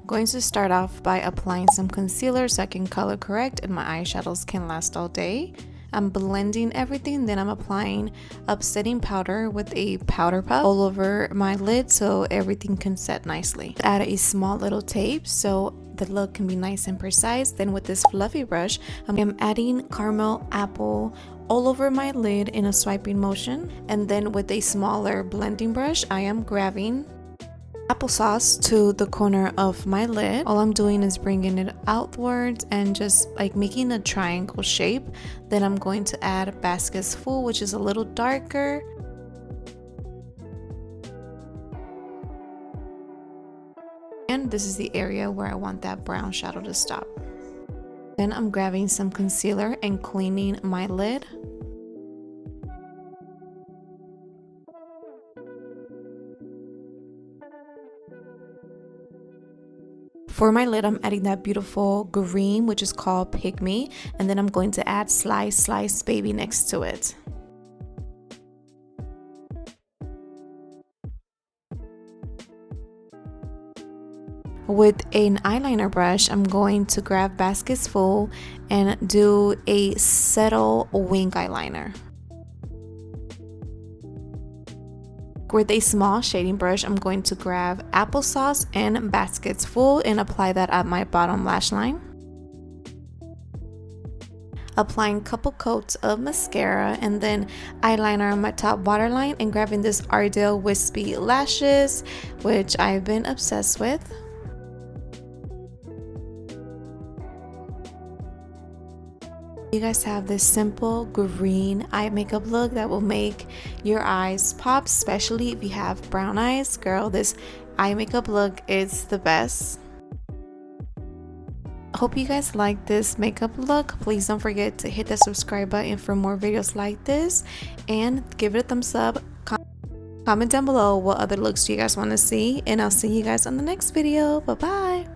Going to start off by applying some concealer so I can color correct and my eyeshadows can last all day. I'm blending everything, then I'm applying upsetting powder with a powder puff all over my lid so everything can set nicely. Add a small little tape so the look can be nice and precise. Then with this fluffy brush, I'm adding caramel apple all over my lid in a swiping motion. And then with a smaller blending brush, I am grabbing applesauce to the corner of my lid. All I'm doing is bringing it outwards and just like making a triangle shape. Then I'm going to add Baskets Full, which is a little darker. And this is the area where I want that brown shadow to stop. Then I'm grabbing some concealer and cleaning my lid. For my lid, I'm adding that beautiful green, which is called Pygmy, and then I'm going to add Slice Slice Baby next to it. With an eyeliner brush, I'm going to grab Baskets Full and do a subtle wing eyeliner. With a small shading brush, I'm going to grab Applesauce and Baskets Full and apply that at my bottom lash line. Applying a couple coats of mascara and then eyeliner on my top waterline and grabbing this Ardell Wispy Lashes, which I've been obsessed with. You guys have this simple green eye makeup look that will make your eyes pop, especially if you have brown eyes. Girl, this eye makeup look is the best. I hope you guys like this makeup look. Please don't forget to hit the subscribe button for more videos like this and give it a thumbs up. Comment down below what other looks do you guys want to see, and I'll see you guys on the next video. Bye bye.